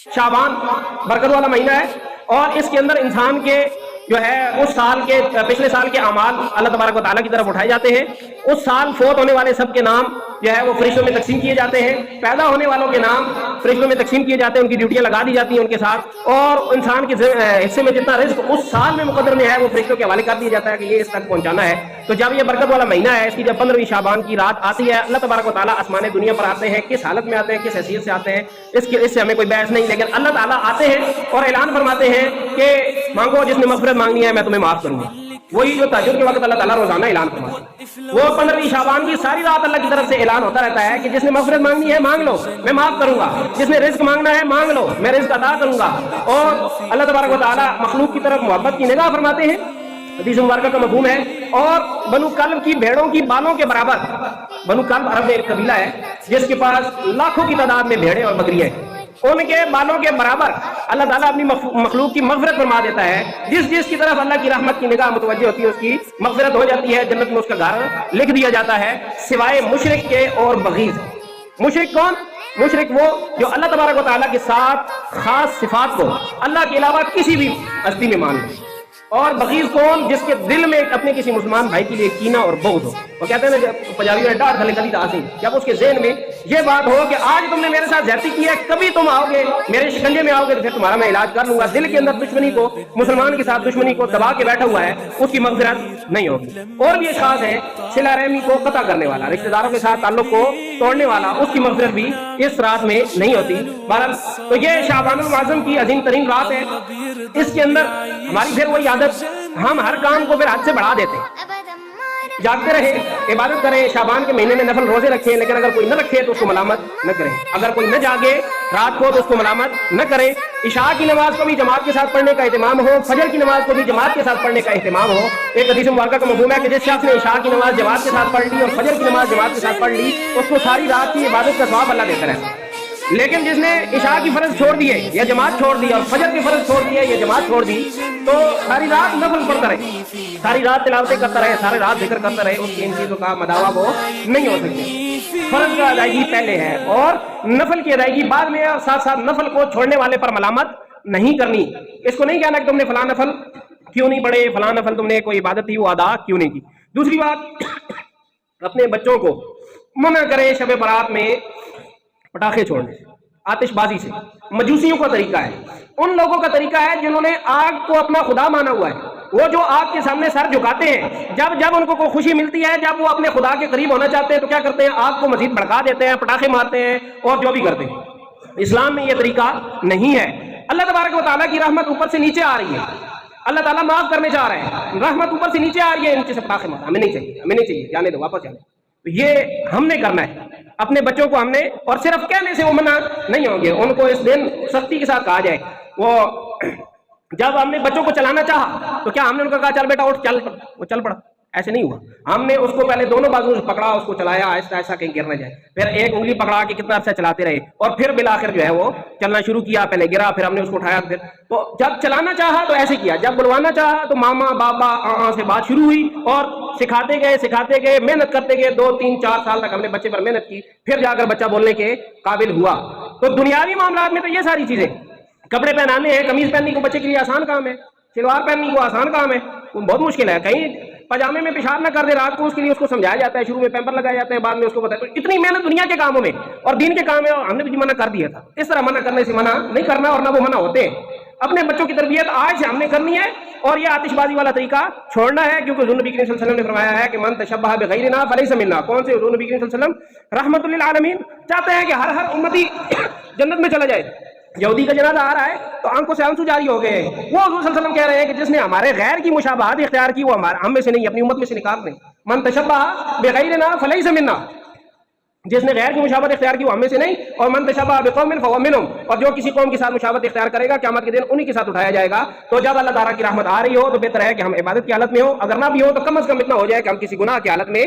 शाबान बरकत वाला महीना है और इसके अंदर इंसान के जो है उस साल के पिछले साल के अमाल अल्लाह तबारक व तआला की तरफ उठाए जाते हैं। उस साल फोत होने वाले सब के नाम जो है वो फरिश्तों में तकसीम किए जाते हैं। पैदा होने वालों के नाम फरिश्तों में तकसीम किए जाते हैं, उनकी ड्यूटियां लगा दी जाती हैं उनके साथ, और इंसान के हिस्से में जितना रिस्क उस साल में मुकद्दर में है वो फरिश्तों के हवाले कर दिया जाता है कि ये इस तक पहुंचाना है। तो जब ये बरकत वाला महीना है, इसकी जब 15वीं शाबान की रात आती है, अल्लाह तबारक व तआला आसमान दुनिया पर आते हैं। किस हालत में आते हैं, किस हैसियत से आते हैं, इससे हमें कोई बहस नहीं, लेकिन अल्लाह ताला आते हैं और ऐलान फरमाते हैं कि मांगो, जिसने मग़फ़िरत मांगनी है मैं तुम्हें माफ करूंगा। वही जो तहज्जुद के वक्त अल्लाह ताला रोजाना ऐलान फरमाते हैं, वो 15वीं शाबान की सारी रात अल्लाह की तरफ से ऐलान होता रहता है कि जिसने मग़फ़िरत मांगनी है मांग लो, मैं माफ करूंगा। जिसने रिज़्क मांगना है मांग लो, मैं रिज़्क अता करूंगा। और अल्लाह तबारक व तआला मखलूक की तरफ मोहब्बत की निगाह फरमाते हैं। हदीस मुबारक का मफ़हूम है। और बनु कल्ब की भेड़ों की बालों के बराबर, बनु कल्ब अरब में एक कबीला है जिसके पास लाखों की तादाद में भेड़ें और बकरियां हैं, उनके बालों के बराबर अल्लाह ताला अपनी मखलूक की मग़फ़िरत फरमा देता है। जिस जिस की तरफ अल्लाह की रहमत की निगाह मुतवज्जह होती है उसकी मग़फ़िरत हो जाती है, जन्नत में उसका घर लिख दिया जाता है, सिवाय मुशरिक के और बग़ीज़। मुशरिक कौन? मुशरिक वो जो अल्लाह तबारक व तआला के साथ खास सिफात को अल्लाह के अलावा किसी भी हस्ती में मान ले। और बग़ीज़ कौन? जिसके दिल में अपने किसी मुसलमान भाई के लिए कीना और बुग़्ज़ हो। वो कहते हैं ना पंजाबी में डांट खले कभी दासी, जब उसके ज़हन में ये बात हो कि आज तुमने मेरे साथ ज़्यादती की है, कभी तुम आओगे मेरे शिकंजे में आओगे तो फिर तुम्हारा मैं इलाज कर लूंगा। दिल के अंदर दुश्मनी को, मुसलमान के साथ दुश्मनी को दबा के बैठा हुआ है, उसकी मग़फ़िरत नहीं होगी। और भी एक खास है, सिला रहमी को कता करने वाला, रिश्तेदारों के साथ ताल्लुक को तोड़ने वाला, उसकी मग़फ़िरत भी इस रात में नहीं होती। बहरहाल तो ये शाबानुल मुअज़्ज़म की अजीम तरीन रात है। इसके अंदर हमारी फिर वही आदत, हम हर काम को फिर हद से बढ़ा देते हैं। जागते रहे, इबादत करें, शाबान के महीने में नफल रोजे रखें, लेकिन अगर कोई न रखे तो उसको मलामत न करें। अगर कोई न जागे रात को तो उसको मलामत न करें। इशा की नमाज को भी जमात के साथ पढ़ने का एहतमाम हो, फजर की नमाज को भी जमात के साथ पढ़ने का एहतमाम हो। एक हदीस मुबारक का मफ़हूम है कि जिस शख्स ने इशा की नमाज जमात के साथ पढ़ ली और फजर की नमाज जमात के साथ पढ़ ली, उसको सारी रात की इबादत का सवाब अल्लाह देता है। लेकिन जिसने इशा की फर्ज छोड़ दिए या जमात छोड़ दी और फजर की फर्ज छोड़ दिए या जमात छोड़ दी, तो सारी रात नफल पढ़ता रहे, सारी रात तिलावतें करता रहे, सारी रात जिक्र करता रहे, उसकी इन चीजों का मदावा वो नहीं हो सकती। फर्ज का अदायगी पहले है और नफल की अदायगी बाद में, और साथ साथ नफल को छोड़ने वाले पर मलामत नहीं करनी। इसको नहीं कहना कि तुमने फलां नफल क्यों नहीं पढ़े, फलां नफल तुमने कोई इबादत थी वो अदा क्यों नहीं की। दूसरी बात, अपने बच्चों को मना करें शब बारात में पटाखे छोड़ने से, आतिशबाजी से। मजूसियों का तरीका है, उन लोगों का तरीका है जिन्होंने आग को अपना खुदा माना हुआ है। वो जो आग के सामने सर झुकाते हैं, जब जब उनको कोई खुशी मिलती है, जब वो अपने खुदा के करीब होना चाहते हैं तो क्या करते हैं, आग को मजीद भड़का देते हैं, पटाखे मारते हैं और जो भी करते हैं। इस्लाम में ये तरीका नहीं है। अल्लाह तबारक व तआला की रहमत ऊपर से नीचे आ रही है, अल्लाह ताला माफ करने जा रहे हैं, रहमत ऊपर से नीचे आ रही है, नीचे से पटाखे मार, हमें नहीं चाहिए, हमें नहीं चाहिए, जाने दो, वापस जाने। तो ये हमने करना है अपने बच्चों को, हमने, और सिर्फ कहने से वो मना नहीं होंगे, उनको इस दिन सख्ती के साथ कहा जाए। वो जब हमने बच्चों को चलाना चाहा तो क्या हमने उनका कहा चल बेटा उठ चल, वो चल पड़ा? ऐसे नहीं हुआ। हमने उसको पहले दोनों बाजू से पकड़ा, उसको चलाया, ऐसा ऐसा कहीं गिर न जाए, फिर एक उंगली पकड़ा के कितना अर्सा चलाते रहे, और फिर बिलाखिर जो है वो चलना शुरू किया। पहले गिरा, फिर हमने उसको उठाया, फिर तो जब चलाना चाहा तो ऐसे किया, जब बुलवाना चाहा तो मामा बाबा से बात शुरू हुई, और सिखाते गए, मेहनत करते गए। 2 3 4 साल तक हमने बच्चे पर मेहनत की, फिर जाकर बच्चा बोलने के काबिल हुआ। तो दुनियावी मामला में तो ये सारी चीजें, कपड़े पहनाने हैं, कमीज पहनने को बच्चे के लिए आसान काम है, सलवार पहनने को आसान काम है, वो बहुत मुश्किल है। कहीं पजामे में पेशाब न कर दे रात को, उसके लिए उसको समझाया जाता है, शुरू में पैम्पर लगाए जाते हैं, बाद में उसको बताया। तो इतनी मेहनत दुनिया के कामों में और दीन के काम में, और हमने भी मना कर दिया था। इस तरह मना करने से मना नहीं करना, और ना वो मना होते हैं। अपने बच्चों की तरबियत आज से हमने करनी है, और ये आतिशबाजी वाला तरीका छोड़ना है, क्योंकि हुज़ूर नबी करीम सल्लल्लाहु अलैहि वसल्लम ने फरमाया है कि मन तशब्बह बिग़ैरिना फलैसा मिन्ना। कौन से? हुज़ूर नबी करीम सल्लल्लाहु अलैहि वसल्लम रहमतुल लिल आलमीन चाहते हैं कि हर उम्मती जन्नत में चला जाए। यहूदी का जनाजा आ रहा है तो आंखों से आंसू जारी हो गए हैं। वो हुज़ूर सल्लल्लाहु अलैहि वसल्लम कह रहे हैं कि जिसने हमारे गैर की मुशाबहत इख्तियार की वो हम में से नहीं, अपनी उम्मत में से निकाल दें। मन तशब्बह बिग़ैरिना फलैसा मिन्ना, जिसने गैर की मुशाबहत इख्तियार की वो हम में से नहीं, और मन तशब्बह बिक़ौमिन फहुव मिनहुम, और जो किसी कौम के साथ मुशाबहत इख्तियार करेगा क़यामत के दिन उन्हीं के साथ उठाया जाएगा। तो जब अल्लाह ताला की रहमत आ रही हो तो बेहतर है कि हम इबादत की हालत में हो, अगर ना भी हो तो कम अज़ कम इतना हो जाए कि हम किसी गुनाह की हालत में